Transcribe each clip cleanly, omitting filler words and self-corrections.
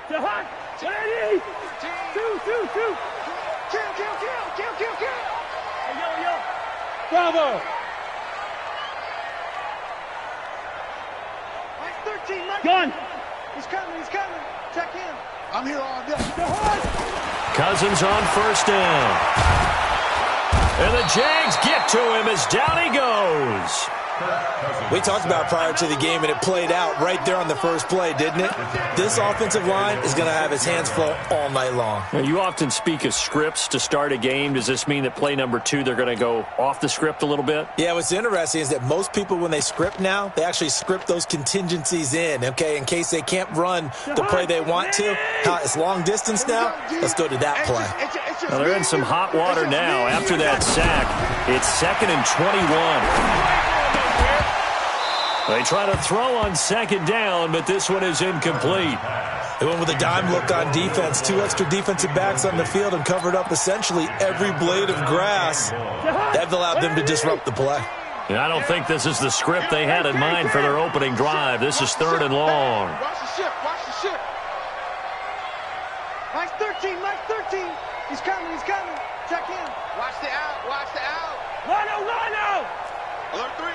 Ready? Two. Kill. Hey, yo. Bravo. Mike 13, Mike. Gun. He's coming. Check in. I'm here all day. Cousins on first down. And the Jags get to him as down he goes. We talked about prior to the game, and it played out right there on the first play, didn't it? This offensive line is going to have its hands full all night long. Now, you often speak of scripts to start a game. Does this mean that play number 2, they're going to go off the script a little bit? Yeah, what's interesting is that most people, when they script now, they actually script those contingencies in, okay, in case they can't run the play they want to. It's long distance now. Let's go to that play. Well, they're in some hot water now. After that sack, it's 2nd and 21. They try to throw on 2nd down, but this one is incomplete. They went with a dime look on defense. 2 extra defensive backs on the field and covered up essentially every blade of grass. That allowed them to disrupt the play. And I don't think this is the script they had in mind for their opening drive. This is 3rd and long. Watch the ship. Mike 13. He's coming. Check in. Watch the out. Run. Alert 3.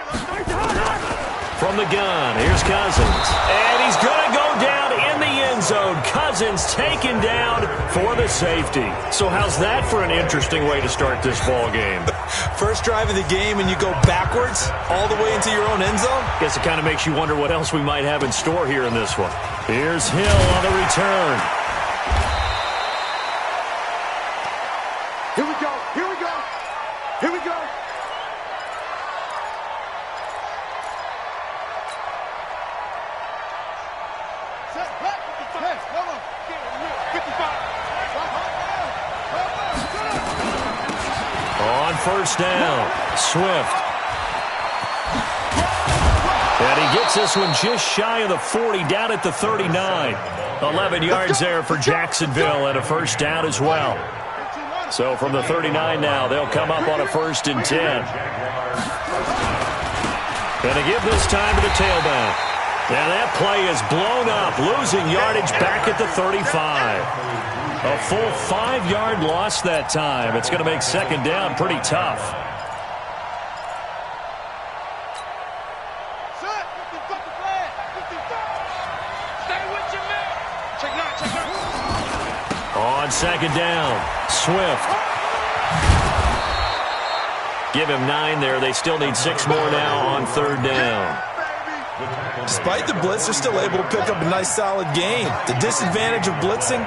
From the gun, here's Cousins. And he's going to go down in the end zone. Cousins taken down for the safety. So how's that for an interesting way to start this ball game? First drive of the game, and you go backwards all the way into your own end zone? Guess it kind of makes you wonder what else we might have in store here in this one. Here's Hill on the return. Here we go. On first down, Swift. And he gets this one just shy of the 40, down at the 39. 11 yards there for Jacksonville, and a first down as well. So from the 39 now, they'll come up on a 1st and 10. And to give this time to the tailback. And that play is blown up, losing yardage back at the 35. A full 5-yard loss that time. It's going to make 2nd down pretty tough. On 2nd down, Swift. Give him 9 there. They still need 6 more now on 3rd down. Despite the blitz, they're still able to pick up a nice, solid gain. The disadvantage of blitzing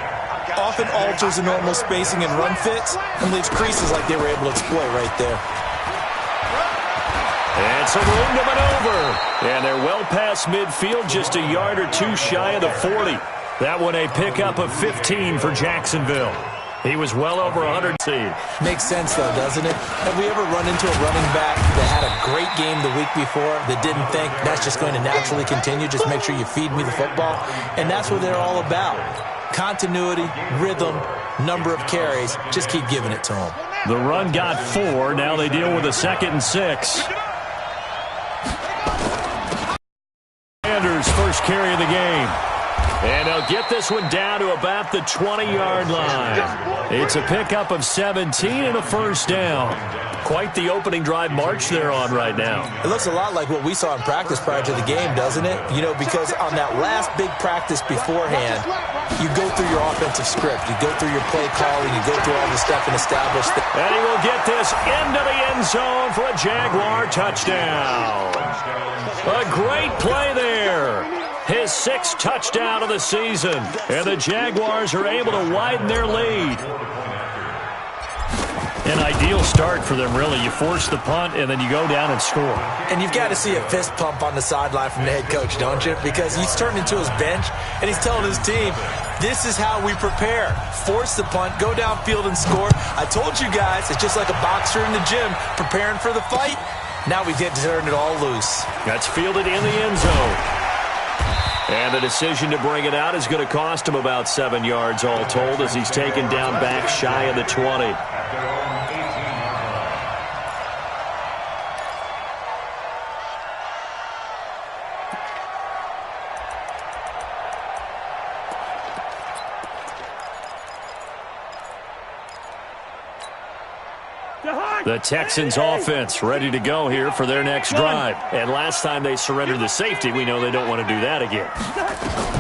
often alters the normal spacing and run fits and leaves creases like they were able to exploit right there. And some room to maneuver. And they're well past midfield, just a yard or 2 shy of the 40. That one a pickup of 15 for Jacksonville. He was well over 100. Makes sense, though, doesn't it? Have we ever run into a running back that had a great game the week before that didn't think that's just going to naturally continue? Just make sure you feed me the football. And that's what they're all about. Continuity, rhythm, number of carries. Just keep giving it to them. The run got 4. Now they deal with a 2nd and 6. Sanders' first carry of the game. And they'll get this one down to about the 20-yard line. It's a pickup of 17 and a first down. Quite the opening drive march they're on right now. It looks a lot like what we saw in practice prior to the game, doesn't it? You know, because on that last big practice beforehand, you go through your offensive script. You go through your play calling. You go through all the stuff and establish that. And he will get this into the end zone for a Jaguar touchdown. A great play there. His 6th touchdown of the season. And the Jaguars are able to widen their lead. An ideal start for them, really. You force the punt, and then you go down and score. And you've got to see a fist pump on the sideline from the head coach, don't you? Because he's turned into his bench, and he's telling his team, this is how we prepare. Force the punt, go downfield and score. I told you guys, it's just like a boxer in the gym preparing for the fight. Now we get to turn it all loose. That's fielded in the end zone. And the decision to bring it out is going to cost him about 7 yards all told as he's taken down back shy of the 20. The Texans offense ready to go here for their next drive. And last time they surrendered the safety, we know they don't want to do that again.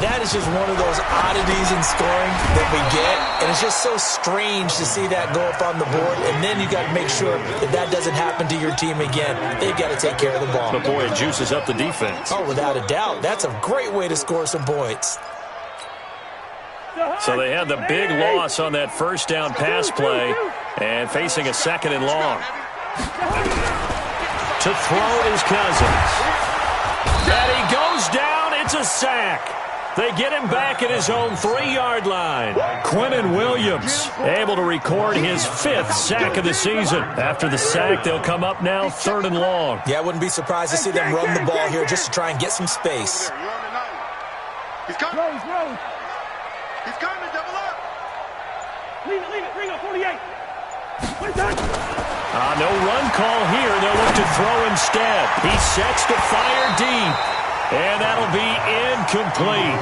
That is just one of those oddities in scoring that we get. And it's just so strange to see that go up on the board. And then you got to make sure that that doesn't happen to your team again. They've got to take care of the ball. But, boy, it juices up the defense. Oh, without a doubt. That's a great way to score some points. So they had the big loss on that first down pass play and facing a 2nd and long. To throw is Cousins. And he goes down. It's a sack. They get him back at his own 3-yard line. Quinnen Williams able to record his 5th sack of the season. After the sack, they'll come up now 3rd and long. Yeah, I wouldn't be surprised to see them run the ball here just to try and get some space. He's coming. He's coming, double up. Leave it, bring up 48. No run call here. They'll look to throw instead. He sets to fire deep, and that'll be incomplete.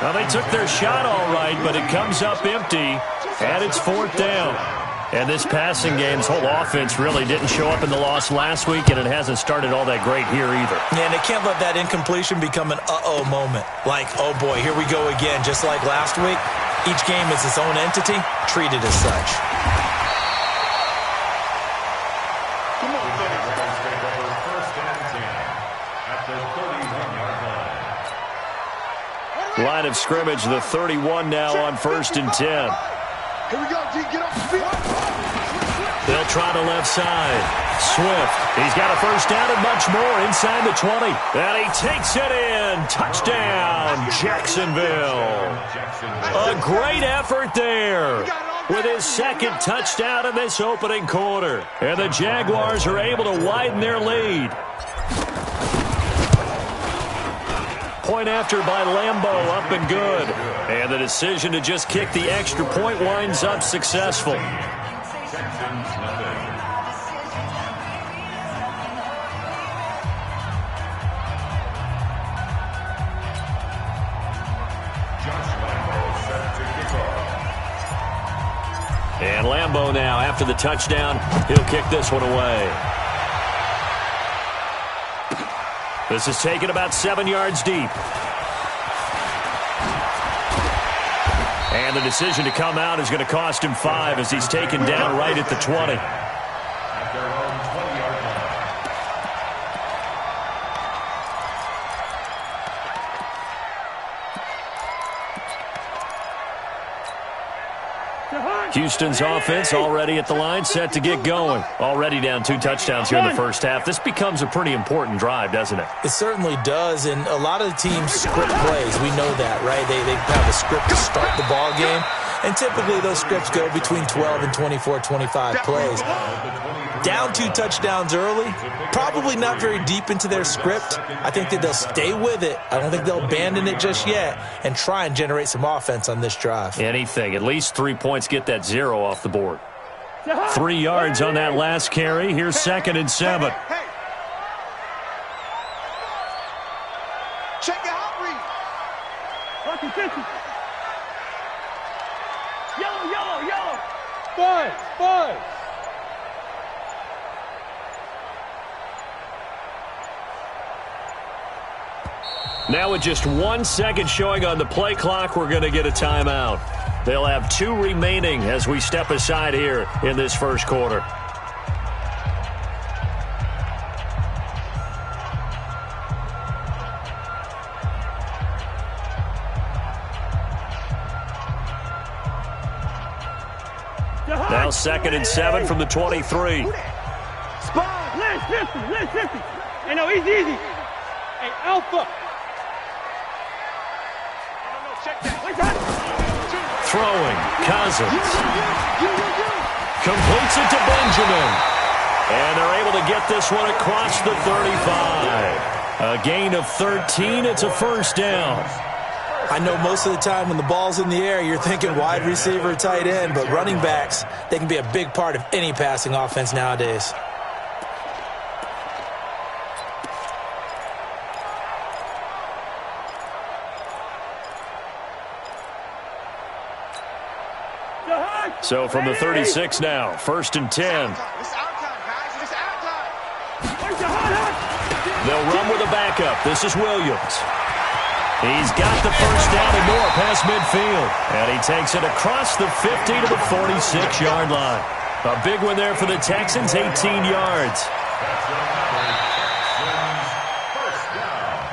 Well, they took their shot all right, but it comes up empty, and it's 4th down. And this passing game's whole offense really didn't show up in the loss last week, and it hasn't started all that great here either. Yeah, and they can't let that incompletion become an uh-oh moment. Like, oh boy, here we go again. Just like last week, each game is its own entity, treated as such. Line of scrimmage, the 31 now on 1st and 10. Here we go, G. Get off the field. They'll try the left side. Swift. He's got a first down and much more inside the 20. And he takes it in. Touchdown, Jacksonville. A great effort there with his 2nd touchdown in this opening quarter. And the Jaguars are able to widen their lead. Point after by Lambeau, up and good. And the decision to just kick the extra point winds up successful. And Lambeau now, after the touchdown, he'll kick this one away. This is taken about 7 yards deep. And the decision to come out is going to cost him 5 as he's taken down right at the 20. Houston's offense already at the line, set to get going. Already down 2 touchdowns here in the first half. This becomes a pretty important drive, doesn't it? It certainly does, and a lot of the teams script plays. We know that, right? They have a script to start the ball game, and typically those scripts go between 12 and 24, 25 plays. Down 2 touchdowns early, probably not very deep into their script. I think that they'll stay with it. I don't think they'll abandon it just yet and try and generate some offense on this drive. Anything. At least 3 points, get that 0 off the board. 3 yards on that last carry. Here's 2nd and 7. Check your hot read. Yellow. 5. Now with just 1 second showing on the play clock, we're going to get a timeout. They'll have 2 remaining as we step aside here in this first quarter. Now 2nd and 7 from the 23. Spot. Last 50. Hey, no, easy. Hey, Alpha. Throwing, Cousins. Completes it to Benjamin. And they're able to get this one across the 35. A gain of 13. It's a first down. I know most of the time when the ball's in the air, you're thinking wide receiver, tight end, but running backs, they can be a big part of any passing offense nowadays. So from the 36 now, 1st and 10. It's our time. They'll run with a backup. This is Williams. He's got the first down and more past midfield. And he takes it across the 50 to the 46-yard line. A big one there for the Texans, 18 yards.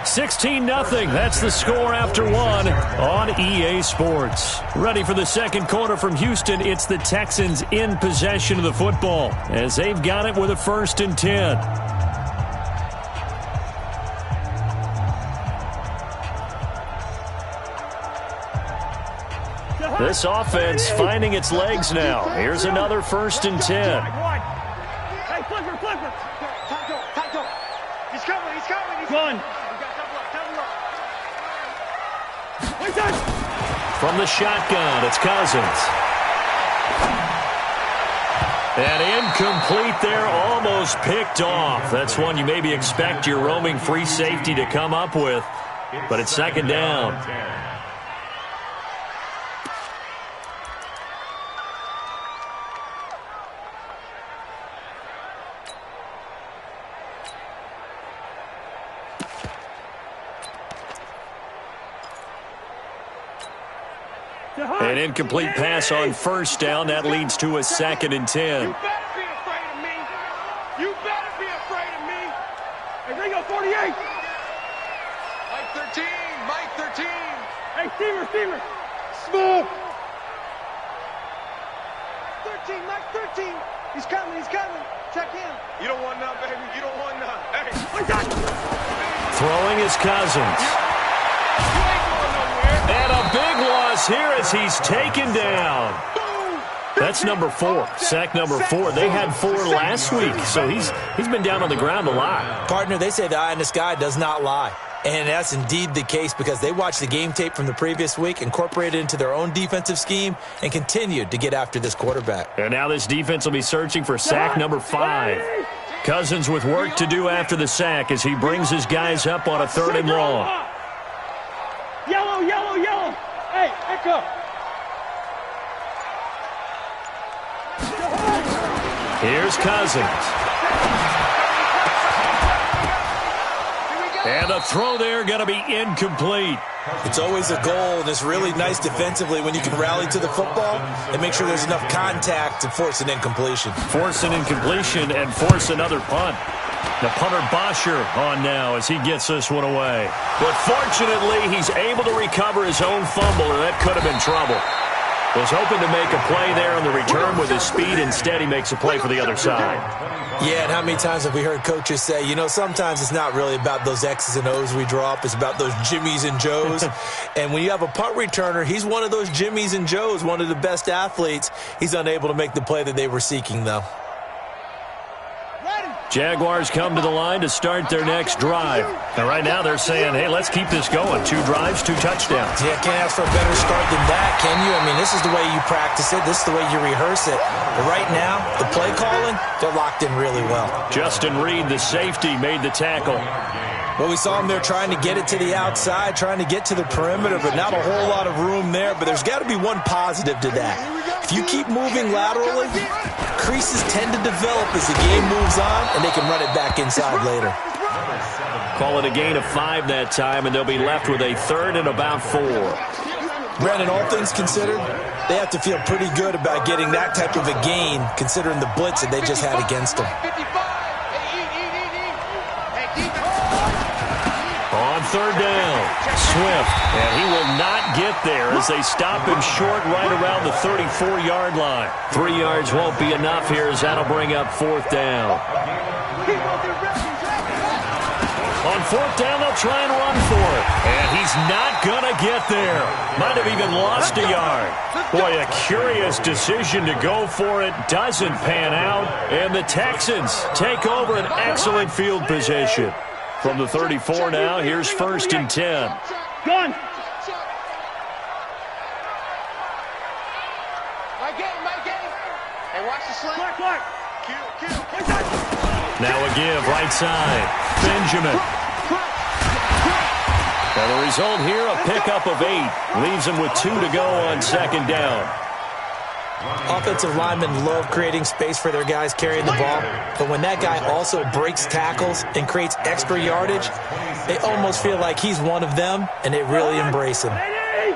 16-0. That's the score after one on EA Sports. Ready for the second quarter from Houston. It's the Texans in possession of the football as they've got it with a 1st and 10. This offense finding its legs now. Here's another 1st and 10. Hey, flipper. Tackle. He's coming. Run. From the shotgun, it's Cousins. And incomplete there, almost picked off. That's one you maybe expect your roaming free safety to come up with, but it's 2nd down. An incomplete pass on 1st down. That leads to a 2nd and 10. You better be afraid of me. You better be afraid of me. Hey, Ringo, 48. Mike 13. Hey, Steamer. Smooth. 13, Mike 13. He's coming. Check in. You don't want none, baby. You don't want none. Hey. Throwing is Cousins. And a big loss here as he's taken down. That's number 4. Sack number 4. They had 4 last week, so he's been down on the ground a lot. Partner, they say the eye in the sky does not lie. And that's indeed the case because they watched the game tape from the previous week, incorporated it into their own defensive scheme, and continued to get after this quarterback. And now this defense will be searching for sack number 5. Cousins with work to do after the sack as he brings his guys up on a 3rd and long. Yellow. Hey, echo. Here's Cousins. And the throw there going to be incomplete. It's always a goal, and it's really nice defensively when you can rally to the football and make sure there's enough contact to force an incompletion. Force an incompletion and force another punt. The punter Bosher on now as he gets this one away. But fortunately, he's able to recover his own fumble, or that could have been trouble. Was hoping to make a play there on the return with his speed. Instead, he makes a play for the other side. Yeah, and how many times have we heard coaches say, you know, sometimes it's not really about those X's and O's we draw up. It's about those Jimmies and Joes. And when you have a punt returner, he's one of those Jimmies and Joes, one of the best athletes. He's unable to make the play that they were seeking, though. Jaguars come to the line to start their next drive. And right now they're saying, hey, let's keep this going. 2 drives, 2 touchdowns. Yeah, can't ask for a better start than that, can you? I mean, this is the way you practice it. This is the way you rehearse it. But right now, the play calling, they're locked in really well. Justin Reed, the safety, made the tackle. Well, we saw him there trying to get it to the outside, trying to get to the perimeter, but not a whole lot of room there. But there's got to be one positive to that. If you keep moving laterally, creases tend to develop as the game moves on, and they can run it back inside later. Call it a gain of 5 that time, and they'll be left with a 3rd and about 4. Brandon, all things considered, they have to feel pretty good about getting that type of a gain, considering the blitz that they just had against them. On 3rd down, Swift, and he will not get there as they stop him short right around the 34-yard line. 3 yards won't be enough here as that'll bring up 4th down. On 4th down, they'll try and run for it. And he's not going to get there. Might have even lost a yard. Boy, a curious decision to go for it. Doesn't pan out. And the Texans take over an excellent field position. From the 34 now, here's 1st and 10. Gun. My game. Hey, watch the slant. Clark. Now a give, right side. Benjamin. And the result here, a pickup of 8. Leaves him with 2 to go on 2nd down. Offensive linemen love creating space for their guys carrying the ball, but when that guy also breaks tackles and creates extra yardage, they almost feel like he's one of them, and they really embrace him. Hey,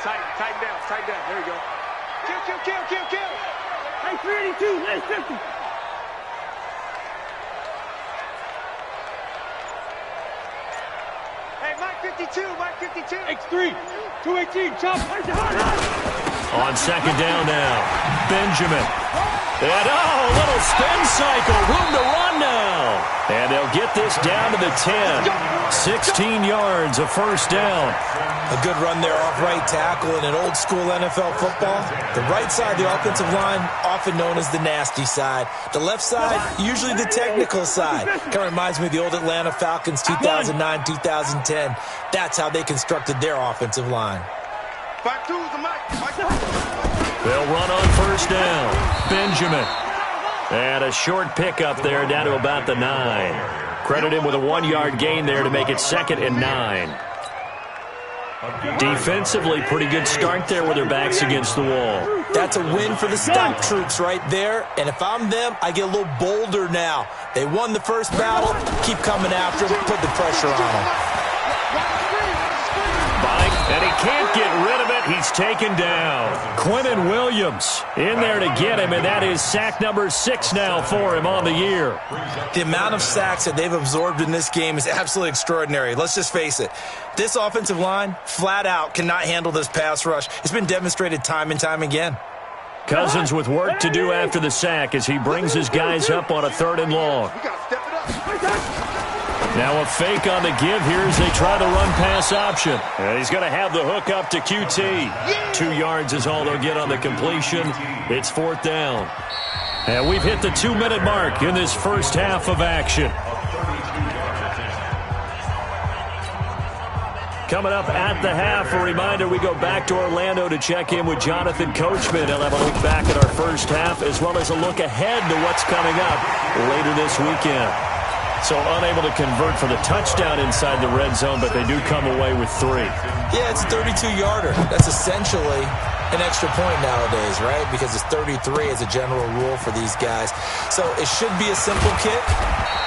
tighten down. There you go. Kill. Hey, 382, let's 50. Hey, Mike 52. X3, 218, chop. On second down now, Benjamin. And a little spin cycle, room to run now. And they'll get this down to the 10. 16 yards, a first down. A good run there off right tackle in an old school NFL football. The right side of the offensive line, often known as the nasty side. The left side, usually the technical side. Kind of reminds me of the old Atlanta Falcons 2009, 2010. That's how they constructed their offensive line. They'll run on first down. Benjamin. And a short pickup there down to about the 9. Credit him with a 1-yard gain there to make it 2nd and 9. Defensively, pretty good start there with their backs against the wall. That's a win for the stout troops right there. And if I'm them, I get a little bolder now. They won the first battle. Keep coming after them. Put the pressure on them. And he can't get rid of it. He's taken down. Quinnen Williams in there to get him, and that is sack number 6 now for him on the year. The amount of sacks that they've absorbed in this game is absolutely extraordinary. Let's just face it. This offensive line, flat out, cannot handle this pass rush. It's been demonstrated time and time again. Cousins with work to do after the sack as he brings his guys up on a 3rd and long. Now a fake on the give here as they try the run-pass option. And he's going to have the hook up to QT. 2 yards is all they'll get on the completion. It's 4th down. And we've hit the 2-minute mark in this first half of action. Coming up at the half, a reminder, we go back to Orlando to check in with Jonathan Coachman. He'll have a look back at our first half as well as a look ahead to what's coming up later this weekend. So unable to convert for the touchdown inside the red zone, but they do come away with 3. Yeah, it's a 32-yarder. That's essentially an extra point nowadays, right? Because it's 33 as a general rule for these guys. So it should be a simple kick.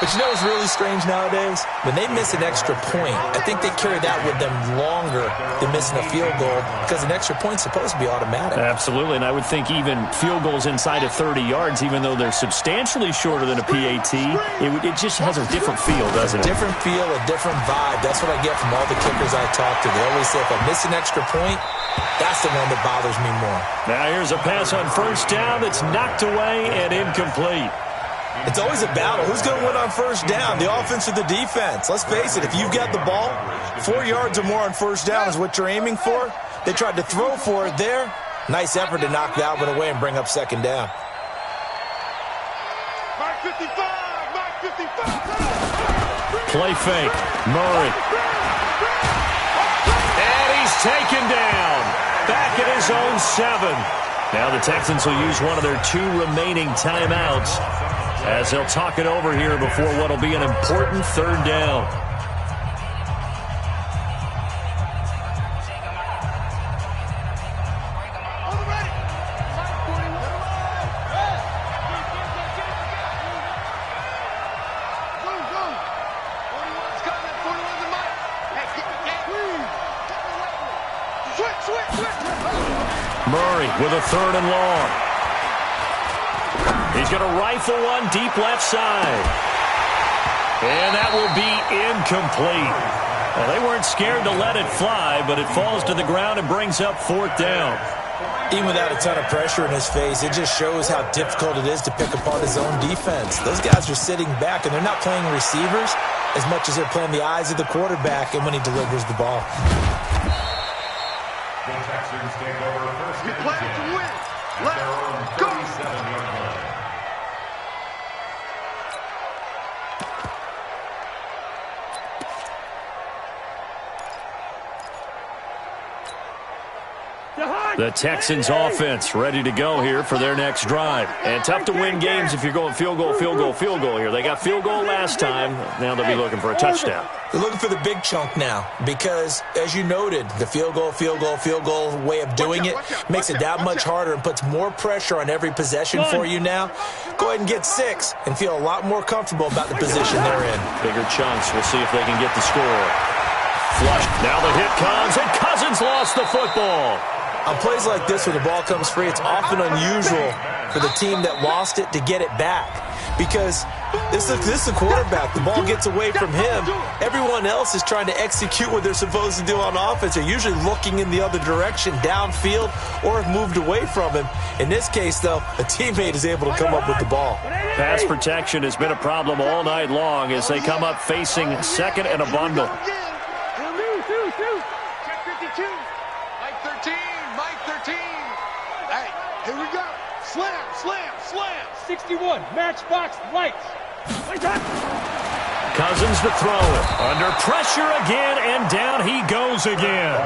But you know what's really strange nowadays? When they miss an extra point, I think they carry that with them longer than missing a field goal because an extra point's supposed to be automatic. Absolutely, and I would think even field goals inside of 30 yards, even though they're substantially shorter than a PAT, it just has a different feel, doesn't it? A different feel, a different vibe. That's what I get from all the kickers I talk to. They always say if I miss an extra point, that's the one that bothers me more. Now here's a pass on first down that's knocked away and incomplete. It's always a battle. Who's going to win on first down, the offense or the defense? Let's face it, if you've got the ball, 4 yards or more on first down is what you're aiming for. They tried to throw for it there. Nice effort to knock that one away and bring up 2nd down. Mark 55, Mark 55. Play fake, Murray. And he's taken down. Back at his own 7. Now the Texans will use one of their 2 remaining timeouts as they'll talk it over here before what will be an important 3rd down. Murray with a 3rd and long. He's going to rifle one deep left side. And that will be incomplete. Well, they weren't scared to let it fly, but it falls to the ground and brings up 4th down. Even without a ton of pressure in his face, it just shows how difficult it is to pick apart his own defense. Those guys are sitting back, and they're not playing receivers as much as they're playing the eyes of the quarterback and when he delivers the ball. You play to win. Let's go. The Texans offense ready to go here for their next drive. And tough to win games if you're going field goal, field goal, field goal here. They got field goal last time. Now they'll be looking for a touchdown. They're looking for the big chunk now because, as you noted, the field goal, field goal, field goal way of doing it makes it that much harder and puts more pressure on every possession for you now. Go ahead and get 6 and feel a lot more comfortable about the position they're in. Bigger chunks. We'll see if they can get the score. Flush. Now the hit comes, and Cousins lost the football. On plays like this where the ball comes free, it's often unusual for the team that lost it to get it back because this is the quarterback. The ball gets away from him. Everyone else is trying to execute what they're supposed to do on offense. They're usually looking in the other direction, downfield, or have moved away from him. In this case, though, a teammate is able to come up with the ball. Pass protection has been a problem all night long as they come up facing second and a bundle. Here we go. Slam, slam, slam. 61, matchbox lights. Cousins to throw it. Under pressure again, and down he goes again.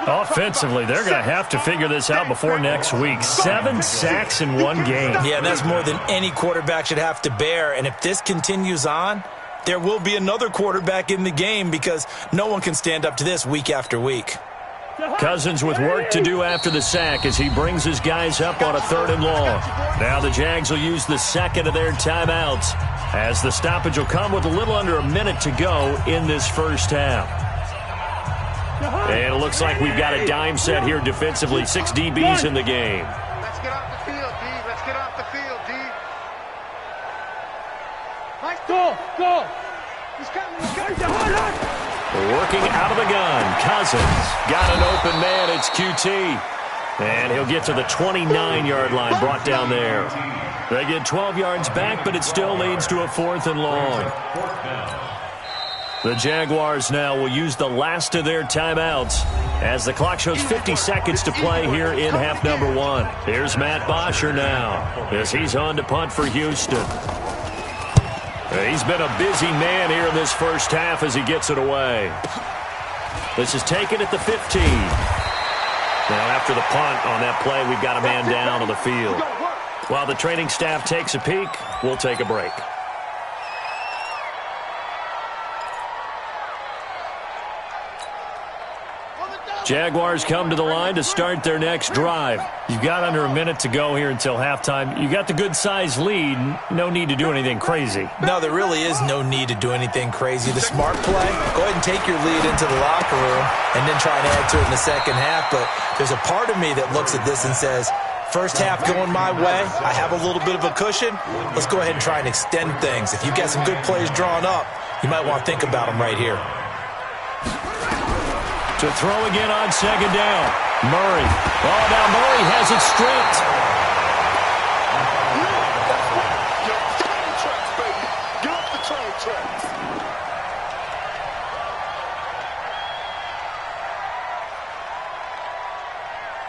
Offensively, they're going to have to figure this out before next week. 7 sacks in one game. Yeah, that's more than any quarterback should have to bear. And if this continues on, there will be another quarterback in the game because no one can stand up to this week after week. Cousins with work to do after the sack as he brings his guys up on a 3rd and long. Now the Jags will use the second of their timeouts as the stoppage will come with a little under a minute to go in this first half. And it looks like we've got a dime set here defensively. 6 DBs in the game. Let's get off the field, D. Let's get off the field, D. Go. He's coming. Working out of the gun. Cousins got an open man. It's QT. And he'll get to the 29-yard line, brought down there. They get 12 yards back, but it still leads to a 4th and long. The Jaguars now will use the last of their timeouts as the clock shows 50 seconds to play here in half number 1. Here's Matt Bosher now as he's on to punt for Houston. He's been a busy man here in this first half as he gets it away. This is taken at the 15. Now after the punt on that play, we've got a man down on the field. While the training staff takes a peek, we'll take a break. Jaguars come to the line to start their next drive. You've got under a minute to go here until halftime. You got the good-sized lead. No need to do anything crazy. No, there really is no need to do anything crazy. The smart play, go ahead and take your lead into the locker room and then try and add to it in the second half. But there's a part of me that looks at this and says, first half going my way, I have a little bit of a cushion. Let's go ahead and try and extend things. If you've got some good plays drawn up, you might want to think about them right here. To throw again on second down. Murray. Oh, now Murray has it stripped. Train tracks, baby. Get off the train tracks.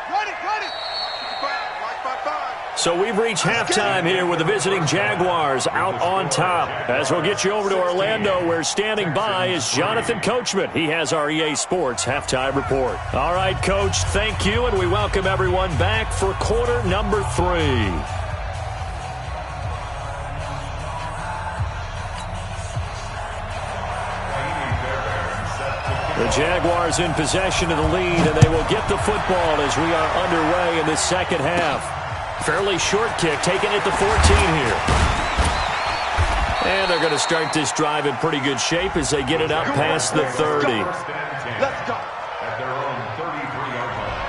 Run it. 5. So we've reached halftime here with the visiting Jaguars out on top. As we'll get you over to Orlando, where standing by is Jonathan Coachman. He has our EA Sports halftime report. All right, Coach, thank you, and we welcome everyone back for quarter number 3. The Jaguars in possession of the lead, and they will get the football as we are underway in the second half. Fairly short kick, taken at the 14 here. And they're going to start this drive in pretty good shape as they get it up past the 30. Let's go. At their own 33-yard line.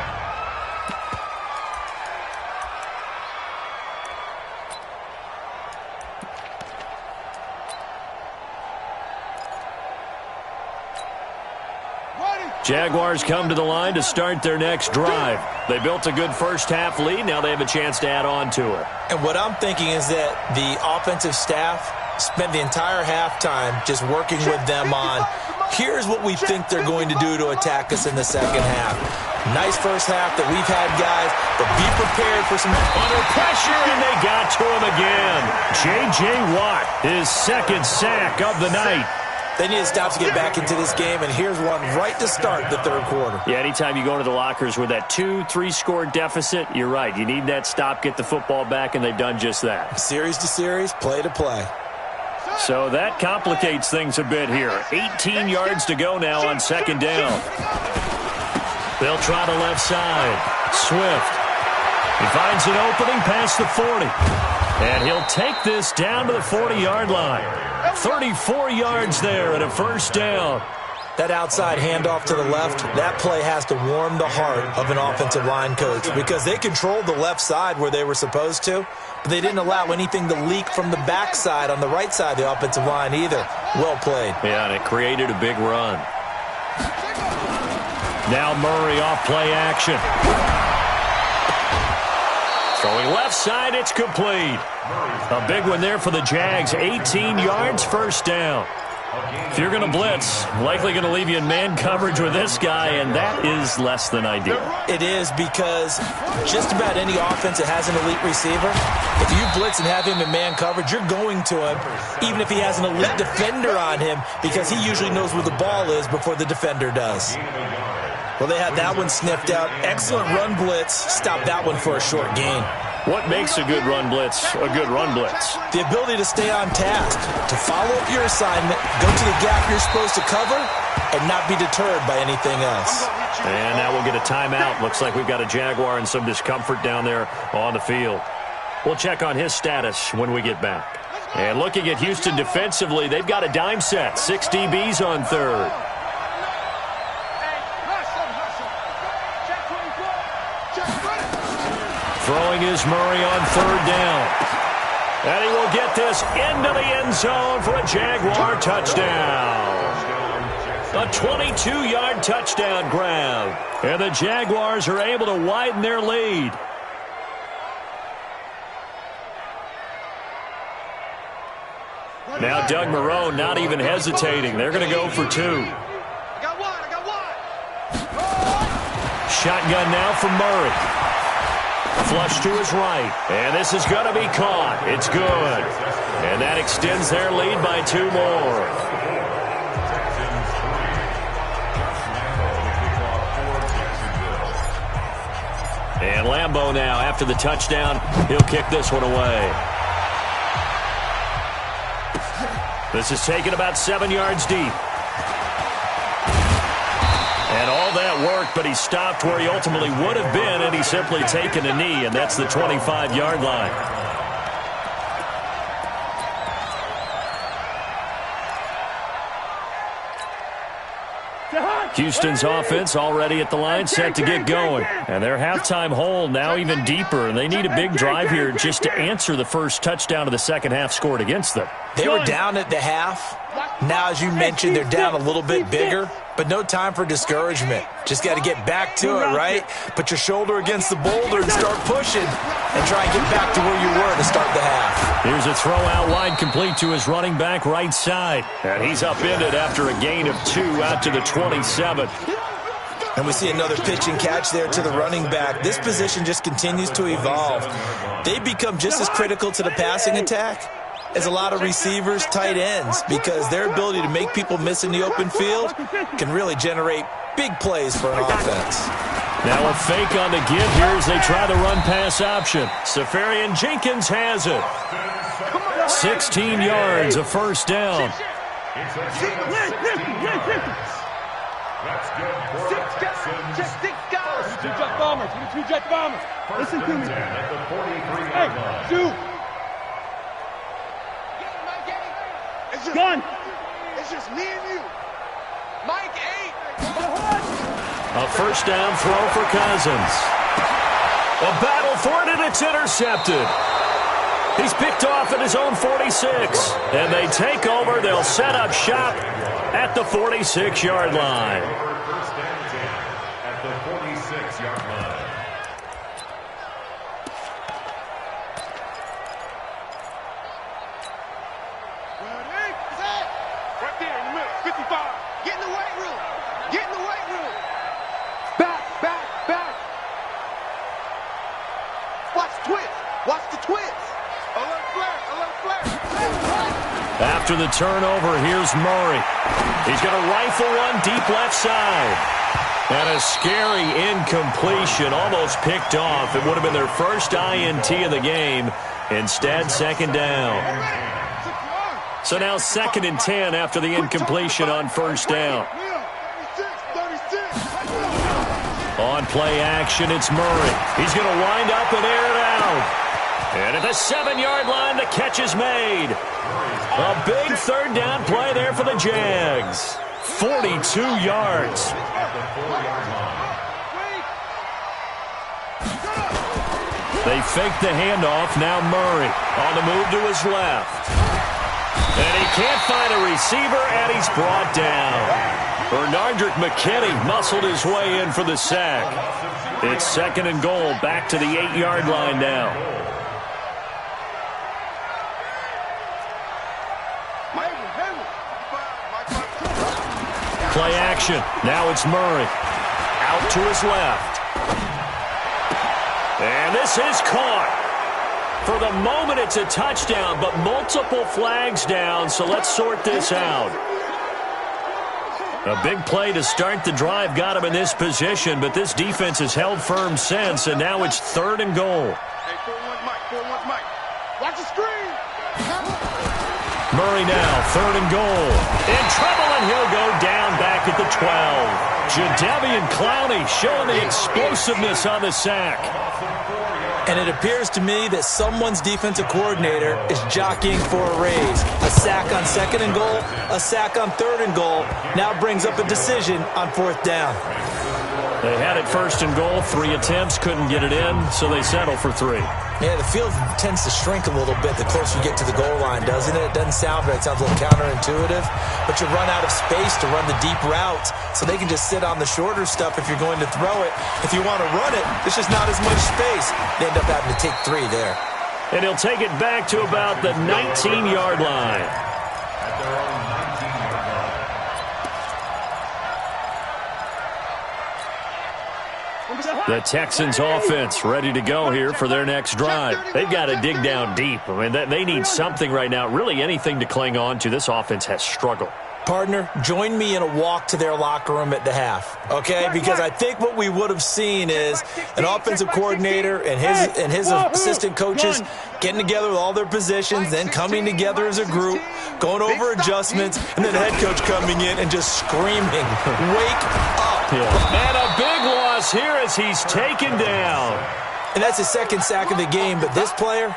Jaguars come to the line to start their next drive. They built a good first half lead. Now they have a chance to add on to it. And what I'm thinking is that the offensive staff spent the entire halftime just working with them on, here's what we think they're going to do to attack us in the second half. Nice first half that we've had, guys, but be prepared for some under pressure, and they got to him again. J.J. Watt, his second sack of the night. They need a stop to get back into this game, and here's one right to start the third quarter. Yeah, anytime you go into the lockers with that 2-3 score deficit, you're right. You need that stop, get the football back, and they've done just that. Series to series, play to play. So that complicates things a bit here. 18 yards to go now on second down. They'll try the left side. Swift. He finds an opening past the 40. And he'll take this down to the 40-yard line. 34 yards there and a first down. That outside handoff to the left, that play has to warm the heart of an offensive line coach because they controlled the left side where they were supposed to, but they didn't allow anything to leak from the backside on the right side of the offensive line either. Well played. Yeah, and it created a big run. Now Murray off play action. Throwing left side, it's complete. A big one there for the Jags. 18 yards, first down. If you're going to blitz, likely going to leave you in man coverage with this guy, and that is less than ideal. It is because just about any offense that has an elite receiver, if you blitz and have him in man coverage, you're going to him, even if he has an elite defender on him, because he usually knows where the ball is before the defender does. Well, they had that one sniffed out. Excellent run blitz. Stop that one for a short gain. What makes a good run blitz a good run blitz? The ability to stay on task, to follow up your assignment, go to the gap you're supposed to cover, and not be deterred by anything else. And now we'll get a timeout. Looks like we've got a Jaguar in some discomfort down there on the field. We'll check on his status when we get back. And looking at Houston defensively, they've got a dime set. 6 DBs on third. Throwing is Murray on third down. And he will get this into the end zone for a Jaguar touchdown. A 22-yard touchdown grab. And the Jaguars are able to widen their lead. Now Doug Marrone not even hesitating. They're going to go for 2. I got one. Shotgun now from Murray. Flush to his right. And this is going to be caught. It's good. And that extends their lead by 2 more. And Lambeau now, after the touchdown, he'll kick this one away. This is taken about 7 yards deep. And all that worked, but he stopped where he ultimately would have been, and he's simply taken a knee, and that's the 25-yard line. Houston's offense already at the line, set to get going. And their halftime hole now even deeper, and they need a big drive here just to answer the first touchdown of the second half scored against them. They were down at the half. Now, as you mentioned, they're down a little bit bigger, but no time for discouragement. Just got to get back to it, right? Put your shoulder against the boulder and start pushing and try and get back to where you were to start the half. Here's a throw out wide complete to his running back right side. And he's upended after a gain of 2 out to the 27. And we see another pitch and catch there to the running back. This position just continues to evolve. They become just as critical to the passing attack as a lot of receivers, tight ends, because their ability to make people miss in the open field can really generate big plays for an offense. Now a fake on the give here as they try the run-pass option. Safarian Jenkins has it. 16 yards, a first down. That's good. Six guys. Two-jet bombers. Two-jet bombers. Listen to me. Hey, shoot. Gun. It's just me and you. Mike 8. A first down throw for Cousins. A battle for it, and it's intercepted. He's picked off at his own 46. And they take over. They'll set up shop at the 46-yard line. First and 10 at the 46-yard line. Right there in the middle. 55. Get in the weight room. Get in the weight room. Back. Watch the twist. Watch the twist. Alert flare. After the turnover, here's Murray. He's going to rifle one deep left side. And a scary incompletion, almost picked off. It would have been their first INT of the game. Instead, second down. So now 2nd and 10 after the incompletion on first down. On play action, it's Murray. He's going to wind up and air it out. And at the 7-yard line, the catch is made. A big 3rd down play there for the Jags. 42 yards. They fake the handoff. Now Murray on the move to his left. And he can't find a receiver, and he's brought down. Bernardrick McKinney muscled his way in for the sack. It's 2nd and goal, back to the 8-yard line now. Play action. Now it's Murray. Out to his left. And this is caught. For the moment, it's a touchdown, but multiple flags down, so let's sort this out. A big play to start the drive got him in this position, but this defense has held firm since, and now it's 3rd and goal. Hey, 4-1 Mike. Watch the screen. Murray now, 3rd and goal. In trouble, and he'll go down back at the 12. Jadeveon Clowney showing the explosiveness on the sack. And it appears to me that someone's defensive coordinator is jockeying for a raise. A sack on 2nd and goal, a sack on 3rd and goal. Now brings up a decision on 4th down. They had it 1st and goal, 3 attempts, couldn't get it in, so they settle for 3. Yeah, the field tends to shrink a little bit the closer you get to the goal line, doesn't it? It doesn't sound right. It sounds a little counterintuitive. But you run out of space to run the deep routes, so they can just sit on the shorter stuff if you're going to throw it. If you want to run it, there's just not as much space. They end up having to take 3 there. And he'll take it back to about the 19-yard line. The Texans offense ready to go here for their next drive. They've got to dig down deep. I mean, they need something right now, really anything to cling on to. This offense has struggled. Partner, join me in a walk to their locker room at the half, okay? Because I think what we would have seen is an offensive coordinator and his assistant coaches getting together with all their positions, then coming together as a group, going over adjustments, and then the head coach coming in and just screaming, "Wake up!" And a big loss here as he's taken down. And that's his 2nd sack of the game, but this player,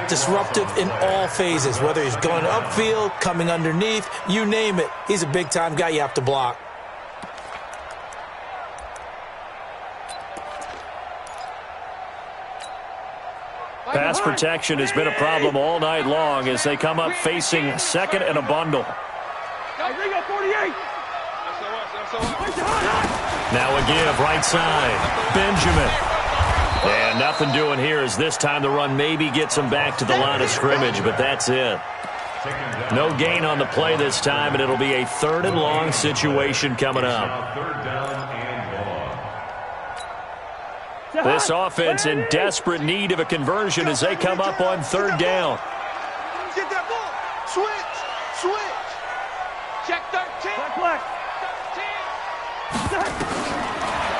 disruptive in all phases, whether he's going upfield, coming underneath, you name it. He's a big-time guy you have to block. Pass protection has been a problem all night long as they come up facing 2nd and a bundle. Now a give, right side. Benjamin. And nothing doing here as this time the run maybe gets him back to the line of scrimmage, but that's it. No gain on the play this time, and it'll be a 3rd and long situation coming up. This offense in desperate need of a conversion as they come up on 3rd down. Get that ball. Switch. Check 13.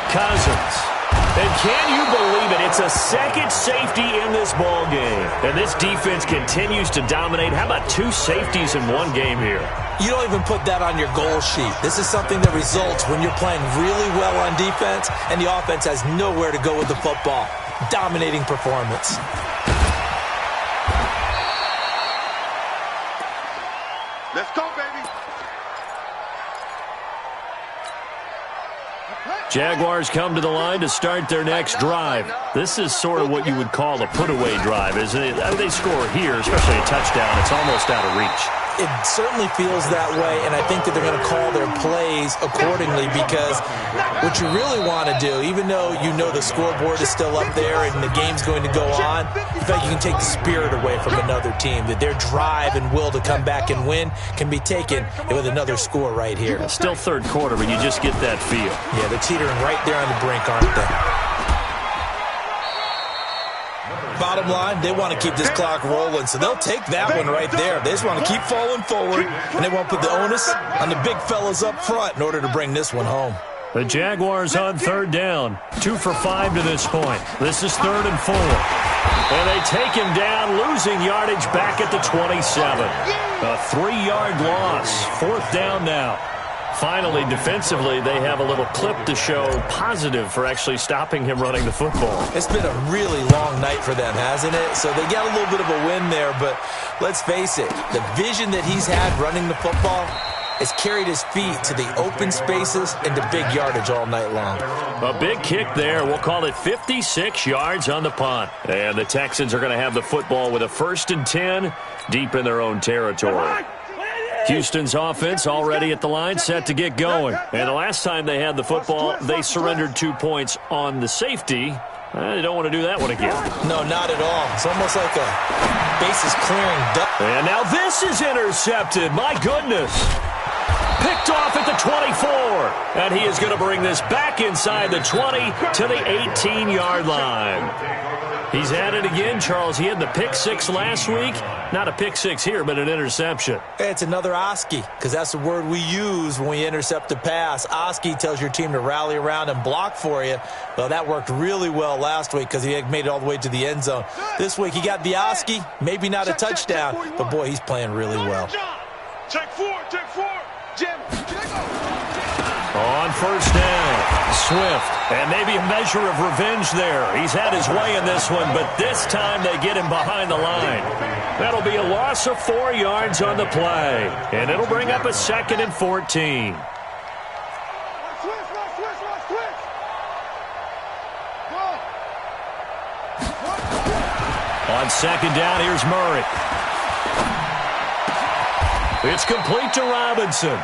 Cousins. And can you believe it? It's a 2nd safety in this ball game. And this defense continues to dominate. How about 2 safeties in one game here? You don't even put that on your goal sheet. This is something that results when you're playing really well on defense and the offense has nowhere to go with the football. Dominating performance. Let's go, baby. Jaguars come to the line to start their next drive. This is sort of what you would call a put-away drive, isn't it? I mean, they score here, especially a touchdown. It's almost out of reach. It certainly feels that way, and I think that they're going to call their plays accordingly because what you really want to do, even though you know the scoreboard is still up there and the game's going to go on, in fact, you can take the spirit away from another team, that their drive and will to come back and win can be taken with another score right here. It's still 3rd quarter, but you just get that feel. Yeah, they're teetering right there on the brink, aren't they? bottom line, they want to keep this clock rolling, so they'll take that one right there. They just want to keep falling forward, and they won't put the onus on the big fellas up front in order to bring this one home. The Jaguars on third down. 2 for 5 to this point. This is 3rd and 4. And they take him down, losing yardage back at the 27. A 3-yard loss. 4th down now. Finally, defensively, they have a little clip to show positive for actually stopping him running the football. It's been a really long night for them, hasn't it? So they got a little bit of a win there, but let's face it, the vision that he's had running the football has carried his feet to the open spaces and the big yardage all night long. A big kick there. We'll call it 56 yards on the punt. And the Texans are going to have the football with a 1st and 10 deep in their own territory. Houston's offense already at the line, set to get going. And the last time they had the football, they surrendered 2 points on the safety. They don't want to do that one again. No, not at all. It's almost like a bases clearing duck. And now this is intercepted. My goodness. Picked off at the 24. And he is going to bring this back inside the 20 to the 18-yard line. He's at it again, Charles. He had the pick 6 last week. Not a pick 6 here, but an interception. It's another Oski, because that's the word we use when we intercept a pass. Oski tells your team to rally around and block for you. Well, that worked really well last week because he made it all the way to the end zone. This week he got the Oski, maybe not a touchdown, but boy, he's playing really well. Check 4, Jim. On 1st down, Swift, and maybe a measure of revenge there. He's had his way in this one, but this time they get him behind the line. That'll be a loss of 4 yards on the play, and it'll bring up a 2nd and 14. On 2nd down, here's Murray. It's complete to Robinson.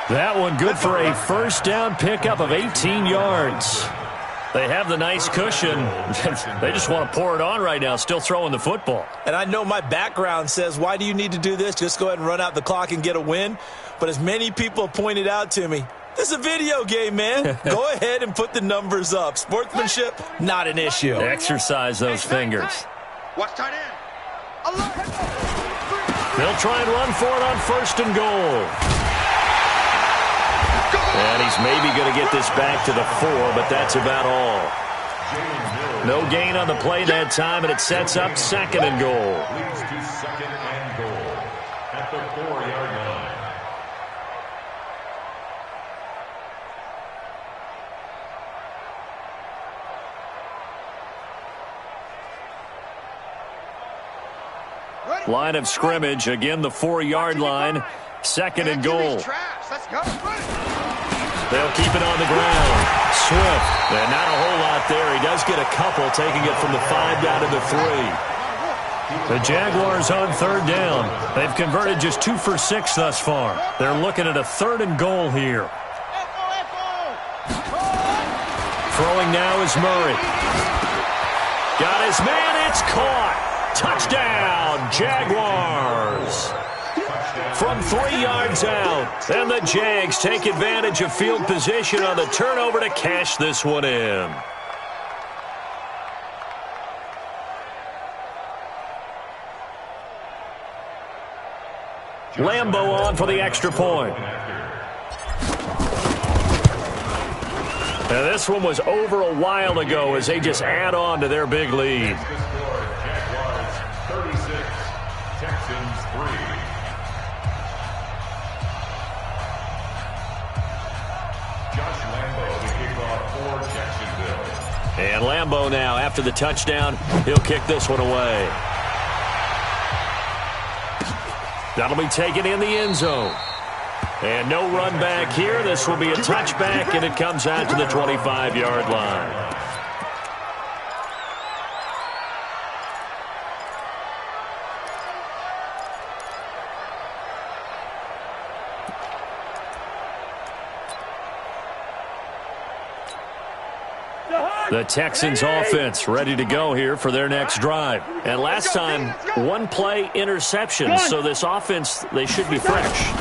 That one good for a 1st down pickup of 18 yards. They have the nice cushion. They just want to pour it on right now, still throwing the football. And I know my background says, why do you need to do this? Just go ahead and run out the clock and get a win. But as many people pointed out to me, this is a video game, man. Go ahead and put the numbers up. Sportsmanship, not an issue. Exercise those fingers. Watch tight end. They'll try and run for it on 1st and goal. And he's maybe going to get this back to the 4, but that's about all. No gain on the play that time, and it sets up 2nd and goal. Leads to 2nd and goal at the 4-yard line. Line of scrimmage, again the 4-yard line. 2nd and goal. Let's go. They'll keep it on the ground. Swift, and not a whole lot there. He does get a couple, taking it from the 5 down to the 3. The Jaguars on 3rd down. They've converted just 2 for 6 thus far. They're looking at a 3rd and goal here. Throwing now is Murray. Got his man, it's caught. Touchdown, Jaguars. From 3 yards out, and the Jags take advantage of field position on the turnover to cash this one in. Lambo on for the extra point. Now this one was over a while ago as they just add on to their big lead. Jaguars 36, Texans 3. Josh Lambo to kick off for Jacksonville. And Lambo now, after the touchdown, he'll kick this one away. That'll be taken in the end zone. And no run back here. This will be a touchback, and it comes out to the 25-yard line. The Texans offense ready to go here for their next drive. And last time, 1-play interception. So this offense, they should be fresh.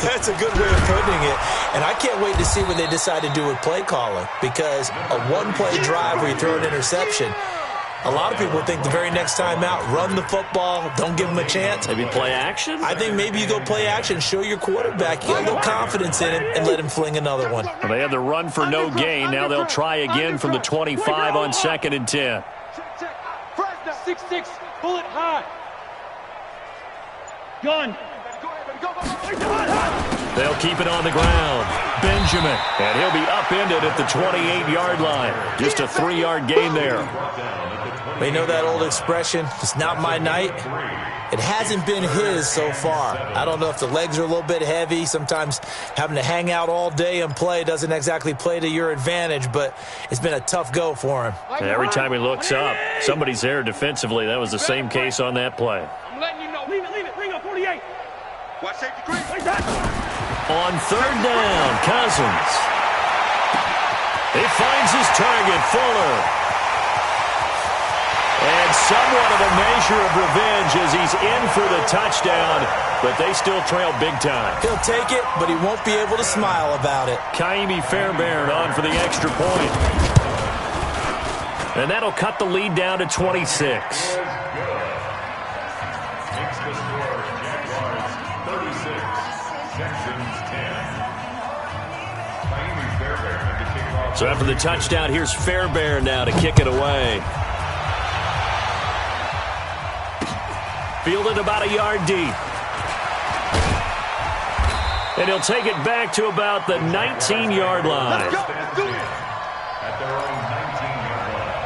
That's a good way of putting it. And I can't wait to see what they decide to do with play calling. Because a 1-play drive where you throw an interception, A lot of people think the very next time out, run the football, don't give him a chance. Maybe play action? I think maybe you go play action, show your quarterback, get a little confidence in him, and let him fling another one. Well, they had the run for no gain. Now they'll try again from the 25 on 2nd and 10. 6-6, bullet high. Gun. They'll keep it on the ground. Benjamin, and he'll be upended at the 28-yard line. Just a 3-yard gain there. They know that old expression, it's not my night. It hasn't been his so far. I don't know if the legs are a little bit heavy. Sometimes having to hang out all day and play doesn't exactly play to your advantage, but it's been a tough go for him. Every time he looks up, somebody's there defensively. That was the same case on that play. I'm letting you know. Leave it. Bring up 48. Watch safety green. On 3rd down, Cousins. He finds his target, Fuller. And somewhat of a measure of revenge as he's in for the touchdown, but they still trail big time. He'll take it, but he won't be able to smile about it. Kaimi Fairbairn on for the extra point. And that'll cut the lead down to 26. So after the touchdown, here's Fairbairn now to kick it away. Fielded about a yard deep. And he'll take it back to about the 19-yard line. At their own 19-yard line.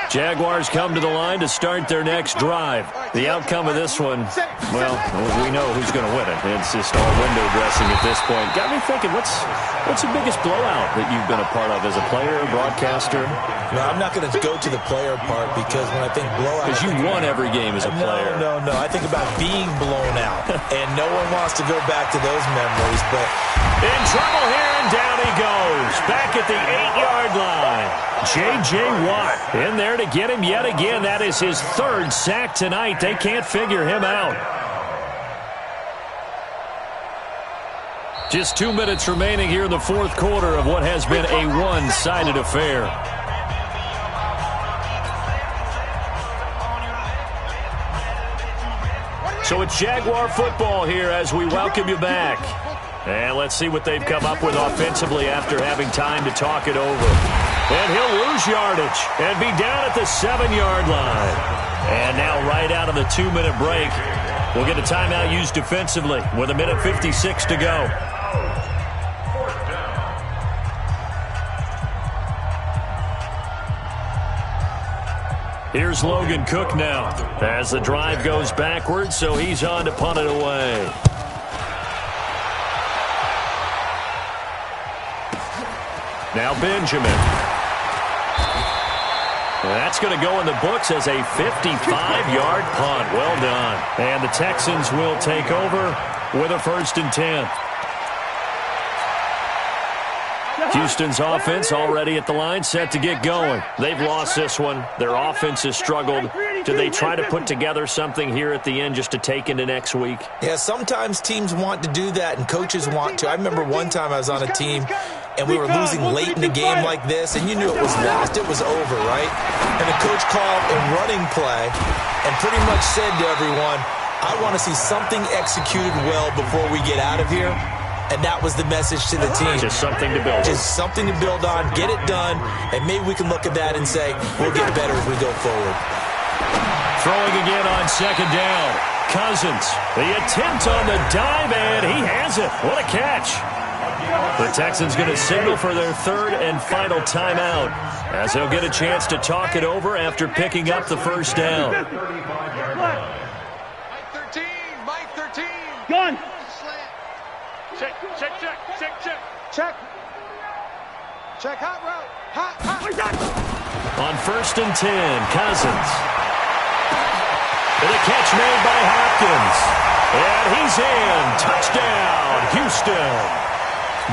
Jaguars come to the line to start their next drive. The outcome of this one, well, we know who's going to win it. It's just all window dressing at this point. Got me thinking, what's the biggest blowout that you've been a part of as a player, broadcaster? No, I'm not going to go to the player part because when I think blowout... Because you won every game as a player. No. I think about being blown out, and no one wants to go back to those memories, but... In trouble here, and down he goes. Back at the 8-yard line. J.J. Watt in there to get him yet again. That is his 3rd sack tonight. They can't figure him out. Just 2 minutes remaining here in the 4th quarter of what has been a one-sided affair. So it's Jaguar football here as we welcome you back. And let's see what they've come up with offensively after having time to talk it over. And he'll lose yardage and be down at the 7-yard line. And now right out of the 2-minute break, we'll get a timeout used defensively with 1:56 to go. Here's Logan Cook now as the drive goes backwards, so he's on to punt it away. Now Benjamin. That's going to go in the books as a 55-yard punt. Well done. And the Texans will take over with a 1st and 10. Houston's offense already at the line, set to get going. They've lost this one. Their offense has struggled. Do they try to put together something here at the end just to take into next week? Yeah, sometimes teams want to do that and coaches want to. I remember one time I was on a team and we were losing late in the game like this, and you knew it was lost, it was over, right? And the coach called a running play and pretty much said to everyone, I want to see something executed well before we get out of here. And that was the message to the team. Just something to build on. Just something to build on, get it done, and maybe we can look at that and say, we'll get better as we go forward. Throwing again on 2nd down. Cousins, the attempt on the dive, and he has it. What a catch. The Texans going to signal for their 3rd and final timeout as they'll get a chance to talk it over after picking up the 1st down. Mike 13. Mike 13. Gun. Check. Hot route. Hot. On 1st and 10, Cousins. And a catch made by Hopkins. And he's in. Touchdown, Houston.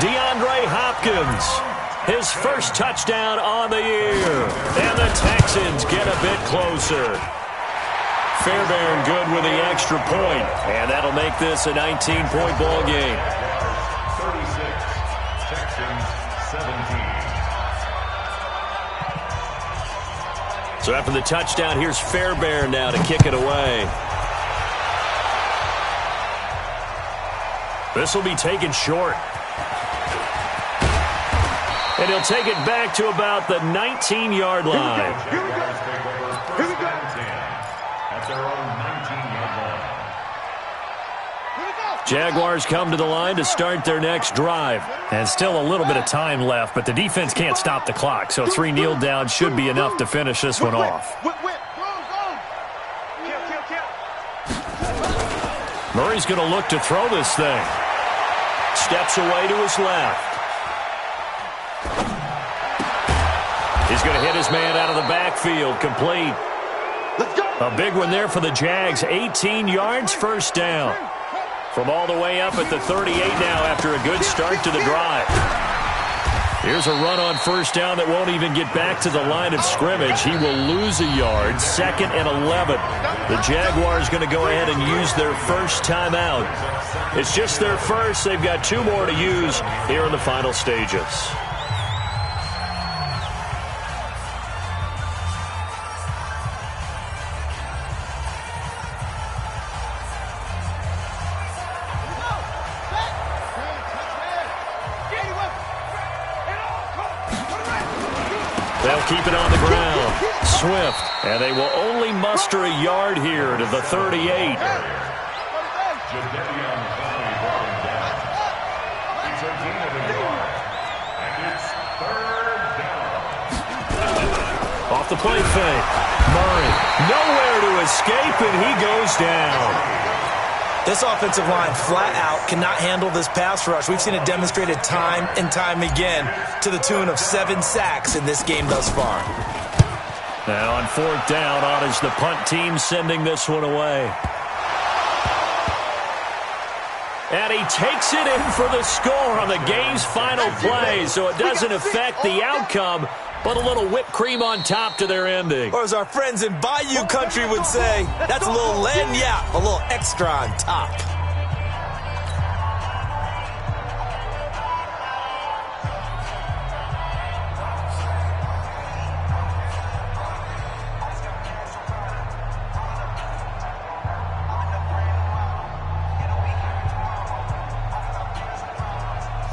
DeAndre Hopkins, his 1st touchdown on the year. And the Texans get a bit closer. Fairbairn good with the extra point. And that'll make this a 19-point ball game. 36, Texans 17. So after the touchdown, here's Fairbairn now to kick it away. This will be taken short. And he'll take it back to about the 19-yard line. Here we go. Here we go. At their own 19-yard line. Jaguars come to the line to start their next drive. And still a little bit of time left, but the defense can't stop the clock, so 3 kneel downs should be enough to finish this one off. Murray's going to look to throw this thing. Steps away to his left. He's going to hit his man out of the backfield, complete. A big one there for the Jags, 18 yards, first down. From all the way up at the 38 now after a good start to the drive. Here's a run on first down that won't even get back to the line of scrimmage. He will lose a yard, 2nd and 11. The Jaguars going to go ahead and use their first timeout. It's just their first. They've got 2 more to use here in the final stages. They'll keep it on the ground. Swift. And they will only muster a yard here to the 38. Off the play fake. Murray. Nowhere to escape, and he goes down. This offensive line flat out cannot handle this pass rush. We've seen it demonstrated time and time again to the tune of 7 sacks in this game thus far. Now on 4th down, on is the punt team sending this one away. And he takes it in for the score on the game's final play, so it doesn't affect the outcome, but a little whipped cream on top to their ending. Or as our friends in Bayou Country would say, that's a little lagniappe, a little extra on top.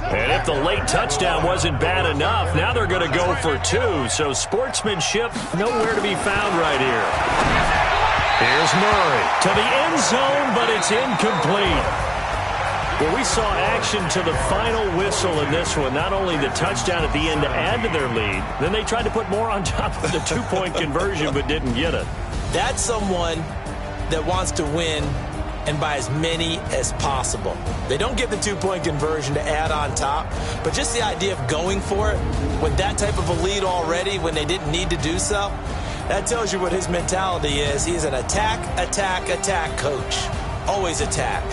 And if the late touchdown wasn't bad enough, now they're going to go for 2. So sportsmanship nowhere to be found right here. Here's Murray to the end zone, but it's incomplete. Well, we saw action to the final whistle in this one. Not only the touchdown at the end to add to their lead, then they tried to put more on top of the 2-point conversion but didn't get it. That's someone that wants to win and by as many as possible. They don't get the 2-point conversion to add on top, but just the idea of going for it with that type of a lead already when they didn't need to do so, that tells you what his mentality is. He's an attack, attack, attack coach. Always attack.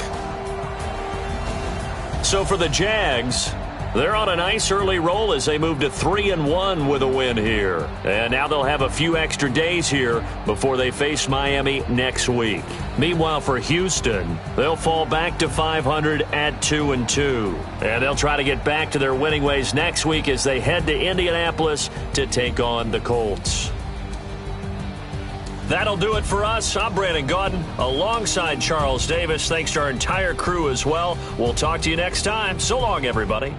So for the Jags, they're on a nice early roll as they move to 3-1 with a win here. And now they'll have a few extra days here before they face Miami next week. Meanwhile, for Houston, they'll fall back to 500 at 2-2. And they'll try to get back to their winning ways next week as they head to Indianapolis to take on the Colts. That'll do it for us. I'm Brandon Gaudin alongside Charles Davis. Thanks to our entire crew as well. We'll talk to you next time. So long, everybody.